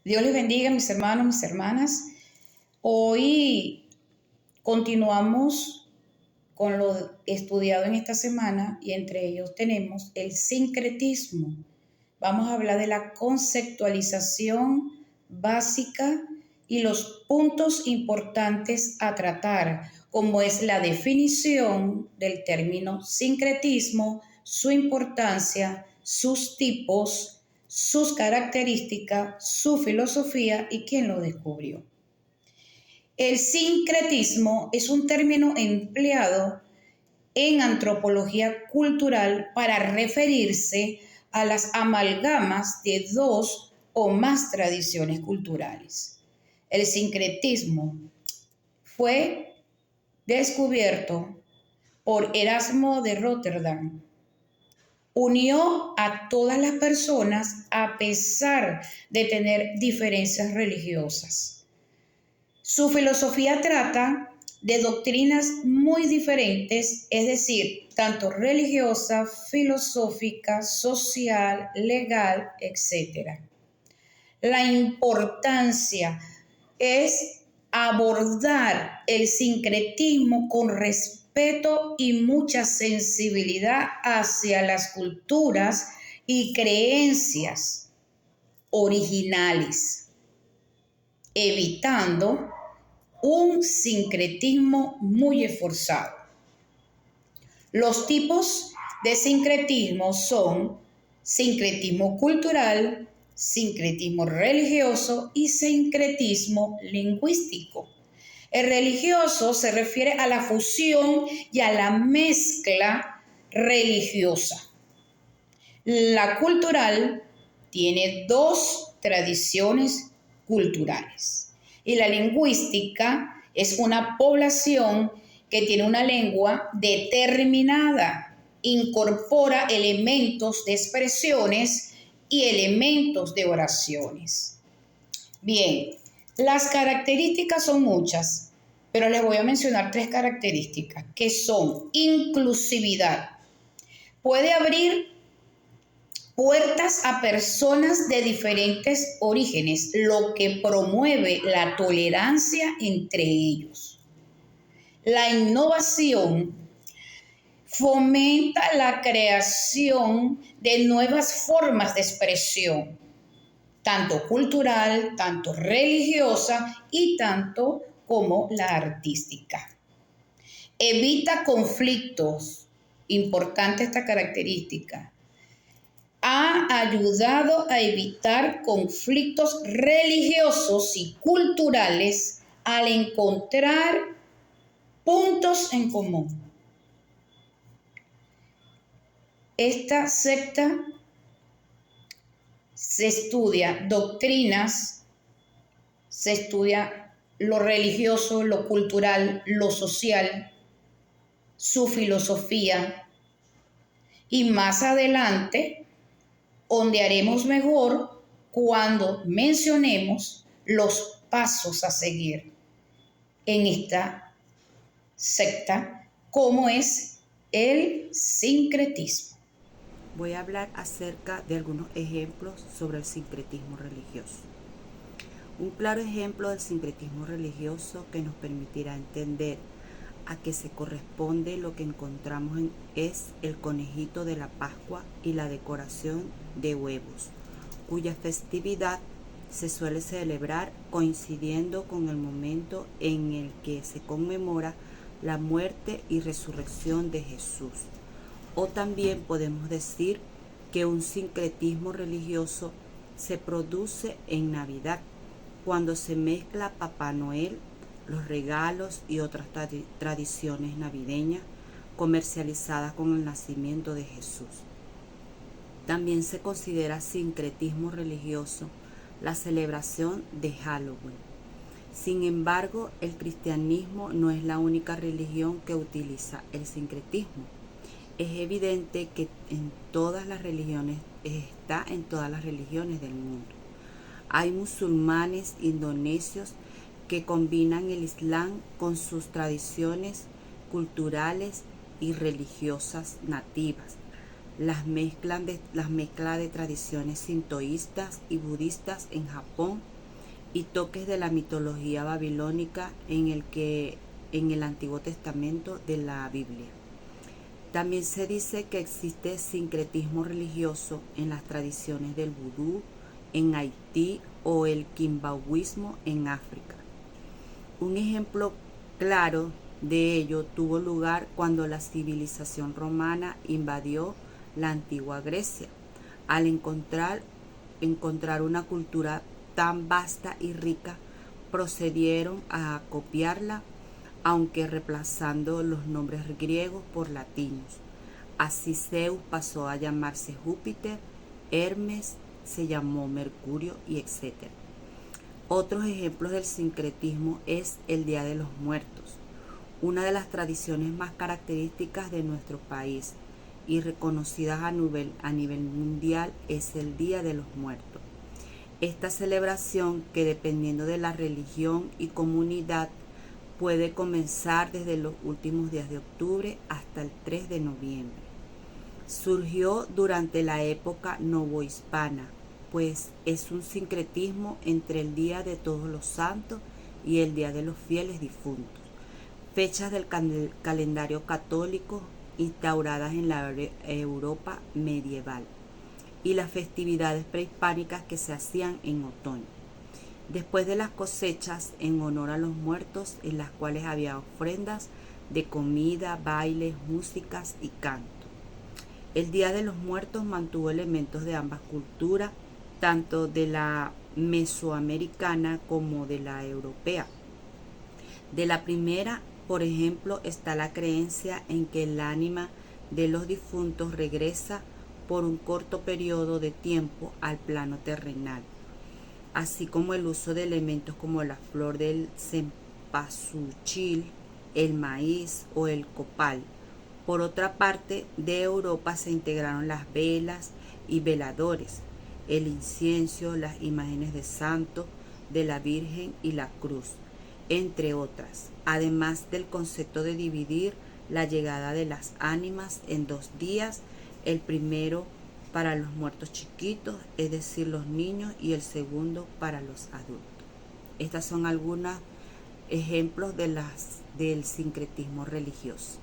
Dios les bendiga, mis hermanos, mis hermanas. Hoy continuamos con lo estudiado en esta semana y entre ellos tenemos el sincretismo. Vamos a hablar de la conceptualización básica y los puntos importantes a tratar, como es la definición del término sincretismo, su importancia, sus tipos, sus características, su filosofía y quién lo descubrió. El sincretismo es un término empleado en antropología cultural para referirse a las amalgamas de dos o más tradiciones culturales. El sincretismo fue descubierto por Erasmo de Rotterdam. Unió a todas las personas a pesar de tener diferencias religiosas. Su filosofía trata de doctrinas muy diferentes, es decir, tanto religiosa, filosófica, social, legal, etc. La importancia es abordar el sincretismo con respeto y mucha sensibilidad hacia las culturas y creencias originales, evitando un sincretismo muy esforzado. Los tipos de sincretismo son sincretismo cultural, sincretismo religioso y sincretismo lingüístico. El religioso se refiere a la fusión y a la mezcla religiosa. La cultural tiene dos tradiciones culturales. Y la lingüística es una población que tiene una lengua determinada, incorpora elementos de expresiones y elementos de oraciones. Bien, las características son muchas, pero les voy a mencionar tres características que son inclusividad. Puede abrir puertas a personas de diferentes orígenes, lo que promueve la tolerancia entre ellos. La innovación fomenta la creación de nuevas formas de expresión, tanto cultural, tanto religiosa y tanto como la artística. Evita conflictos, importante esta característica. Ha ayudado a evitar conflictos religiosos y culturales al encontrar puntos en común. Esta secta se estudia doctrinas, se estudia lo religioso, lo cultural, lo social, su filosofía y más adelante ondearemos mejor cuando mencionemos los pasos a seguir en esta secta, como es el sincretismo. Voy a hablar acerca de algunos ejemplos sobre el sincretismo religioso. Un claro ejemplo del sincretismo religioso que nos permitirá entender a qué se corresponde lo que encontramos es el conejito de la Pascua y la decoración de huevos, cuya festividad se suele celebrar coincidiendo con el momento en el que se conmemora la muerte y resurrección de Jesús. O también podemos decir que un sincretismo religioso se produce en Navidad, cuando se mezcla Papá Noel, los regalos y otras tradiciones navideñas comercializadas con el nacimiento de Jesús. También se considera sincretismo religioso la celebración de Halloween. Sin embargo, el cristianismo no es la única religión que utiliza el sincretismo. Es evidente que está en todas las religiones del mundo. Hay musulmanes indonesios que combinan el Islam con sus tradiciones culturales y religiosas nativas. Las mezclas de tradiciones sintoístas y budistas en Japón y toques de la mitología babilónica en el Antiguo Testamento de la Biblia. También se dice que existe sincretismo religioso en las tradiciones del vudú en Haití o el quimbahuismo en África. Un ejemplo claro de ello tuvo lugar cuando la civilización romana invadió la antigua Grecia. Al encontrar una cultura tan vasta y rica, procedieron a copiarla, aunque reemplazando los nombres griegos por latinos. Así Zeus pasó a llamarse Júpiter, Hermes se llamó Mercurio y etc. Otros ejemplos del sincretismo es el Día de los Muertos, una de las tradiciones más características de nuestro país y reconocidas a nivel mundial es el Día de los Muertos. Esta celebración, que dependiendo de la religión y comunidad, puede comenzar desde los últimos días de octubre hasta el 3 de noviembre. Surgió durante la época novohispana, pues es un sincretismo entre el Día de Todos los Santos y el Día de los Fieles Difuntos, fechas del calendario católico instauradas en la Europa medieval, y las festividades prehispánicas que se hacían en otoño, después de las cosechas, en honor a los muertos, en las cuales había ofrendas de comida, bailes, músicas y canto. El Día de los Muertos mantuvo elementos de ambas culturas, tanto de la mesoamericana como de la europea. De la primera, por ejemplo, está la creencia en que el ánima de los difuntos regresa por un corto periodo de tiempo al plano terrenal, así como el uso de elementos como la flor del cempasúchil, el maíz o el copal. Por otra parte, de Europa se integraron las velas y veladores, el incienso, las imágenes de santos, de la Virgen y la cruz, entre otras, además del concepto de dividir la llegada de las ánimas en 2 días, el primero para los muertos chiquitos, es decir, los niños, y el segundo para los adultos. Estas son algunos ejemplos del sincretismo religioso.